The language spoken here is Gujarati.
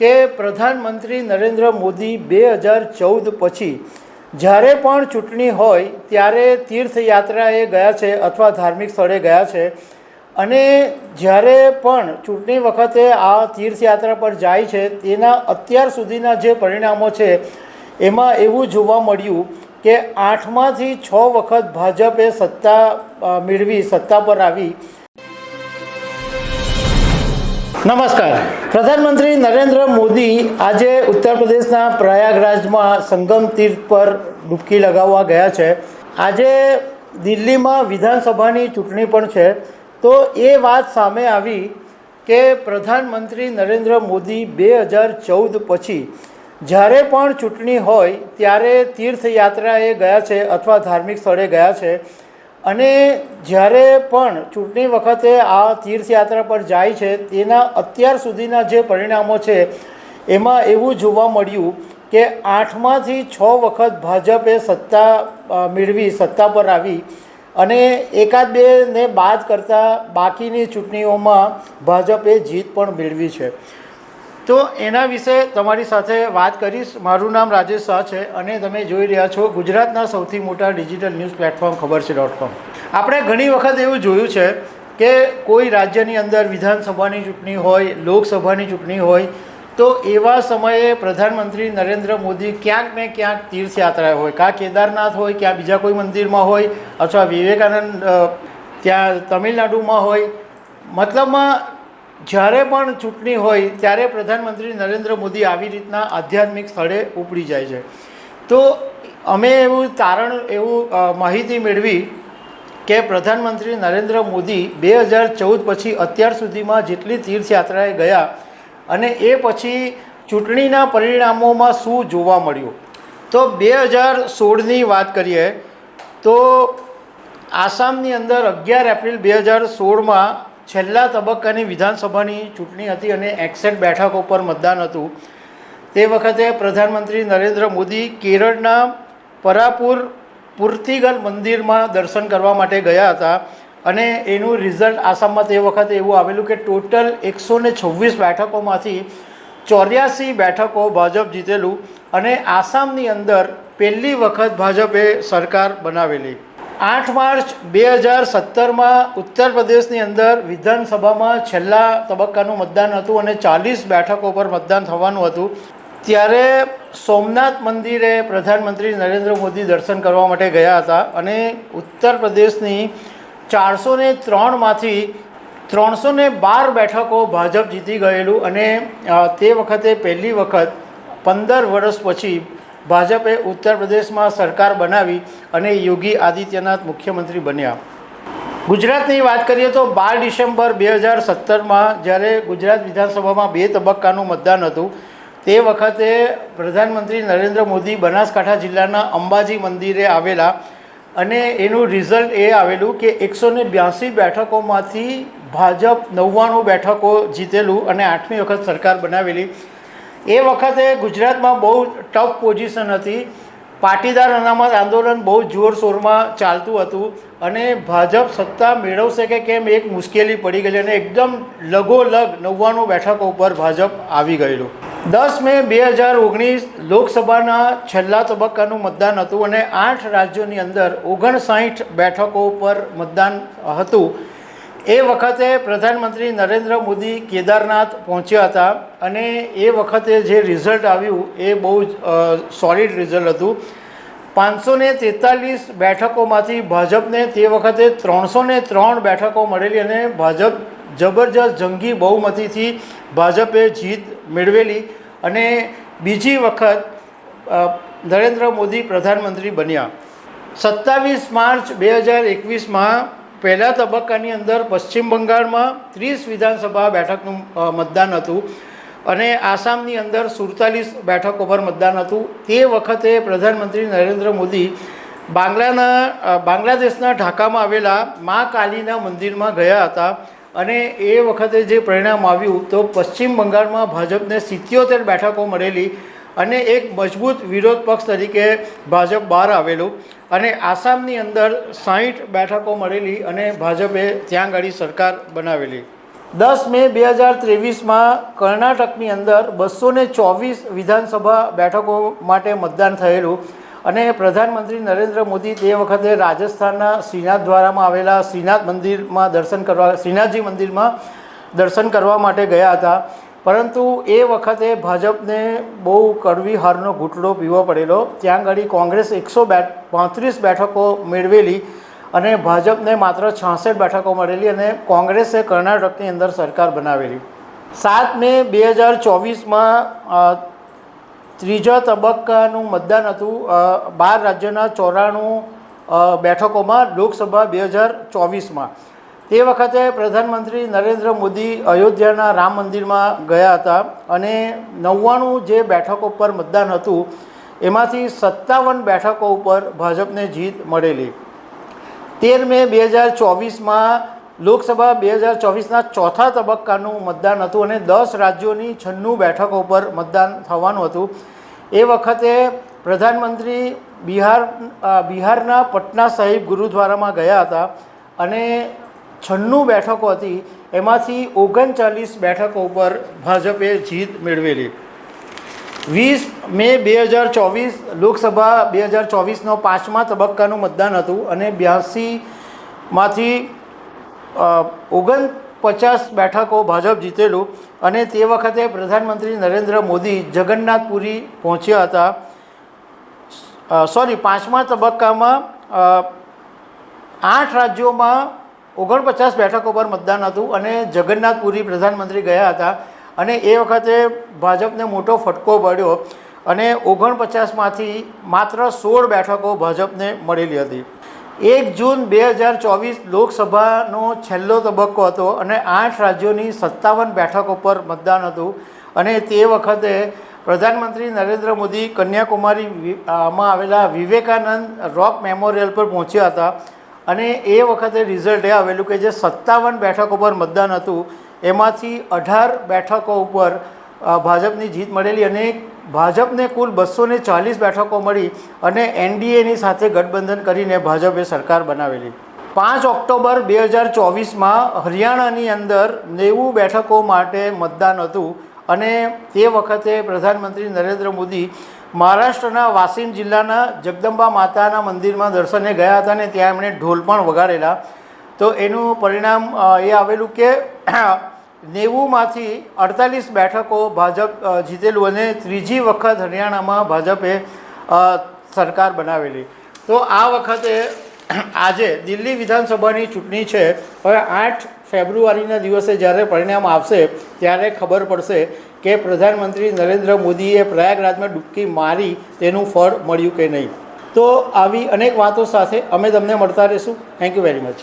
કે પ્રધાનમંત્રી નરેન્દ્ર મોદી 2014 પછી જ્યારે પણ ચૂંટણી હોય ત્યારે તીર્થયાત્રાએ ગયા છે અથવા ધાર્મિક સ્થળે ગયા છે અને જ્યારે પણ ચૂંટણી વખતે આ તીર્થયાત્રા પર જાય છે તેના અત્યાર સુધીના જે પરિણામો છે એમાં એવું જોવા મળ્યું કે 8માંથી 6 વખત ભાજપે સત્તા મેળવી, સત્તા પર આવી। નમસ્કાર। પ્રધાનમંત્રી નરેન્દ્ર મોદી આજે ઉત્તર પ્રદેશના પ્રયાગરાજમાં સંગમ તીર્થ પર ડૂબકી લગાવવા ગયા છે। આજે દિલ્હીમાં વિધાનસભાની ચૂંટણી પણ છે, તો એ વાત સામે આવી કે પ્રધાનમંત્રી નરેન્દ્ર મોદી 2014 પછી જ્યારે પણ ચૂંટણી હોય ત્યારે તીર્થયાત્રાએ ગયા છે અથવા ધાર્મિક સ્થળે ગયા છે અને જ્યારે પણ ચૂંટણી વખતે આ તીર્થયાત્રા પર જાય છે તેના અત્યાર સુધીના જે પરિણામો છે એમાં એવું જોવા મળ્યું કે 8માંથી 6 વખત ભાજપે સત્તા મેળવી, સત્તા પર આવી અને એકાદ બેને બાદ કરતાં બાકીની ચૂંટણીઓમાં ભાજપે જીત પણ મેળવી છે। તો એના વિશે તમારી સાથે વાત કરીશ। મારું નામ રાજેશ શાહ છે અને તમે જોઈ રહ્યા છો ગુજરાતના સૌથી મોટા ડિજિટલ ન્યૂઝ પ્લેટફોર્મ ખબર છે.com। આપણે ઘણી વખત એવું જોયું છે કે કોઈ રાજ્યની અંદર વિધાનસભાની ચૂંટણી હોય, લોકસભાની ચૂંટણી હોય, તો એવા સમયે પ્રધાનમંત્રી નરેન્દ્ર મોદી ક્યાંક ને ક્યાંક તીર્થયાત્રાએ હોય, કાં કેદારનાથ હોય, ક્યાં બીજા કોઈ મંદિરમાં હોય અથવા વિવેકાનંદ ત્યાં તમિલનાડુમાં હોય। મતલબમાં જ્યારે પણ ચૂંટણી હોય ત્યારે પ્રધાનમંત્રી નરેન્દ્ર મોદી આવી રીતના આધ્યાત્મિક સ્થળે ઉપડી જાય છે। તો અમે એવું માહિતી મેળવી કે પ્રધાનમંત્રી નરેન્દ્ર મોદી 2014 પછી અત્યાર સુધીમાં જેટલી તીર્થયાત્રાએ ગયા અને એ પછી ચૂંટણીના પરિણામોમાં શું જોવા મળ્યું। તો 2016ની વાત કરીએ તો આસામની અંદર 11 એપ્રિલ 2016માં છેલ્લા તબક્કાની વિધાનસભાની ચૂંટણી હતી અને 61 બેઠકો પર મતદાન હતું। તે વખતે પ્રધાનમંત્રી નરેન્દ્ર મોદી કેરળના પુર્તિગલ મંદિરમાં દર્શન કરવા માટે ગયા હતા અને એનું રિઝલ્ટ આસામમાં તે વખતે એવું આવેલું કે ટોટલ 126 બેઠકોમાંથી 84 બેઠકો ભાજપ જીતેલું અને આસામની અંદર પહેલી વખત ભાજપે સરકાર બનાવેલી। 8 માર્ચ 2017માં ઉત્તર પ્રદેશની અંદર વિધાનસભામાં છેલ્લા તબક્કાનું મતદાન હતું અને 40 બેઠકો પર મતદાન થવાનું હતું। ત્યારે સોમનાથ મંદિરે પ્રધાનમંત્રી નરેન્દ્ર મોદી દર્શન કરવા માટે ગયા હતા અને ઉત્તર પ્રદેશની 403માંથી 312 બેઠકો ભાજપ જીતી ગયેલું અને તે વખતે પહેલી વખત 15 વર્ષ પછી ભાજપે ઉત્તર પ્રદેશમાં સરકાર બનાવી અને યોગી આદિત્યનાથ મુખ્યમંત્રી બન્યા। ગુજરાતની વાત કરીએ તો 12 ડિસેમ્બર 2017માં જ્યારે ગુજરાત વિધાનસભામાં 2 તબક્કાનું મતદાન હતું, તે વખતે પ્રધાનમંત્રી નરેન્દ્ર મોદી બનાસકાંઠા જિલ્લાના અંબાજી મંદિરે આવેલા અને એનું રિઝલ્ટ એ આવેલું કે 182 બેઠકોમાંથી ભાજપ 99 બેઠકો જીતેલું અને 8મી વખત સરકાર બનાવેલી। એ વખતે ગુજરાતમાં બહુ ટફ પોઝિશન હતી। પાટીદાર અનામત આંદોલન બહુ જોરશોરમાં ચાલતું હતું અને ભાજપ સત્તા મેળવશે કે કેમ એક મુશ્કેલી પડી ગયેલી અને એકદમ લગોલગ 99 બેઠકો ઉપર ભાજપ આવી ગયેલું। 10 મે 2019 લોકસભાના છેલ્લા તબક્કાનું મતદાન હતું અને 8 રાજ્યોની અંદર 59 બેઠકો ઉપર મતદાન હતું। એ વખતે પ્રધાનમંત્રી નરેન્દ્ર મોદી કેદારનાથ પહોંચ્યા હતા અને એ વખતે જે રિઝલ્ટ આવ્યું એ બહુ સોલિડ રિઝલ્ટ હતું। 543 બેઠકોમાંથી ભાજપને તે વખતે 303 બેઠકો મળેલી અને ભાજપ જબરજસ્ત જંગી બહુમતીથી ભાજપે જીત મેળવેલી અને બીજી વખત નરેન્દ્ર મોદી પ્રધાનમંત્રી બન્યા। 27 માર્ચ 2021માં પહેલા તબક્કાની અંદર પશ્ચિમ બંગાળમાં 30 વિધાનસભા બેઠકનું મતદાન હતું અને આસામની અંદર 47 બેઠકો પર મતદાન હતું। તે વખતે પ્રધાનમંત્રી નરેન્દ્ર મોદી બાંગ્લાદેશના ઢાકામાં આવેલા મા કાલીના મંદિરમાં ગયા હતા અને એ વખતે જે પરિણામ આવ્યું તો પશ્ચિમ બંગાળમાં ભાજપને 77 બેઠકો મળેલી અને એક મજબૂત વિરોધ પક્ષ તરીકે ભાજપ બહાર આવેલું અને આસામની અંદર 60 બેઠકો મળેલી અને ભાજપે ત્યાં આગળ સરકાર બનાવેલી। 10 મે 2023માં કર્ણાટકની અંદર 224 વિધાનસભા બેઠકો માટે મતદાન થયેલું અને પ્રધાનમંત્રી નરેન્દ્ર મોદી તે વખતે રાજસ્થાનના શ્રીનાથ દ્વારામાં આવેલા શ્રીનાથજી મંદિરમાં દર્શન કરવા માટે ગયા હતા, પરંતુ એ વખતે ભાજપને બહુ કડવી હારનો ઘૂંટડો પીવો પડેલો. ત્યાં આગળ કોંગ્રેસ 135 બેઠકો મેળવેલી અને ભાજપને માત્ર 66 બેઠકો મળેલી અને કોંગ્રેસે કર્ણાટકની અંદર સરકાર બનાવેલી. 7 મે 2024માં ત્રીજા તબક્કાનું મતદાન હતું 12 રાજ્યોના 94 બેઠકોમાં લોકસભા 2024માં. તે વખતે પ્રધાનમંત્રી નરેન્દ્ર મોદી અયોધ્યાના રામ મંદિરમાં ગયા હતા અને 99 જે બેઠકો પર મતદાન હતું એમાંથી 57 બેઠકો ઉપર ભાજપને જીત મળેલી. 13 મે 2024માં લોકસભા 2024ના ચોથા તબક્કાનું મતદાન હતું અને 10 રાજ્યોની 96 બેઠકો પર મતદાન થવાનું હતું. એ વખતે પ્રધાનમંત્રી બિહારના પટના સાહિબ ગુરુદ્વારામાં ગયા હતા અને 96 બેઠકો હતી, એમાંથી 39 બેઠકો ઉપર ભાજપે જીત મેળવેલી. 20 મે 2024 લોકસભા 2024નો પાંચમા તબક્કાનું મતદાન હતું અને 82માંથી 49 બેઠકો ભાજપ જીતેલું અને તે વખતે પ્રધાનમંત્રી નરેન્દ્ર મોદી જગન્નાથપુરી પહોંચ્યા હતા. પાંચમા તબક્કામાં 8 રાજ્યોમાં 49 બેઠકો પર મતદાન હતું અને જગન્નાથપુરી પ્રધાનમંત્રી ગયા હતા અને એ વખતે ભાજપને મોટો ફટકો પડ્યો અને 49માંથી માત્ર 16 બેઠકો ભાજપને મળેલી હતી. 1 જૂન 2024 લોકસભાનો છેલ્લો તબક્કો હતો અને 8 રાજ્યોની 57 બેઠકો પર મતદાન હતું અને તે વખતે પ્રધાનમંત્રી નરેન્દ્ર મોદી કન્યાકુમારીમાં આવેલા વિવેકાનંદ રોક મેમોરિયલ પર પહોંચ્યા હતા અને એ વખતે રિઝલ્ટ એ આવેલું કે જે 57 બેઠકો પર મતદાન હતું એમાંથી 18 બેઠકો ઉપર ભાજપની જીત મળેલી અને ભાજપને કુલ 240 બેઠકો મળી અને એનડીએની સાથે ગઠબંધન કરીને ભાજપે સરકાર બનાવેલી. 5 ઓક્ટોબર 2024માં હરિયાણાની અંદર 90 બેઠકો માટે મતદાન હતું અને તે વખતે પ્રધાનમંત્રી નરેન્દ્ર મોદી મહારાષ્ટ્રના વાસીમ જિલ્લાના જગદંબા માતાના મંદિરમાં દર્શને ગયા હતા અને ત્યાં એમણે ઢોલ પણ વગાડેલા. તો એનું પરિણામ એ આવેલું કે 90માંથી 48 બેઠકો ભાજપ જીતેલું અને ત્રીજી વખત હરિયાણામાં ભાજપે સરકાર બનાવેલી. તો આ વખતે આજે દિલ્હી વિધાનસભાની ચૂંટણી છે. હવે 8 ફેબ્રુઆરીના દિવસે જ્યારે પરિણામ આવશે ત્યારે ખબર પડશે કે પ્રધાનમંત્રી નરેન્દ્ર મોદીએ પ્રયાગરાજમાં ડૂબકી મારી તેનું ફળ મળ્યું કે નહીં. તો આવી અનેક વાતો સાથે અમે તમને મળતા રહીશું. Thank you very much.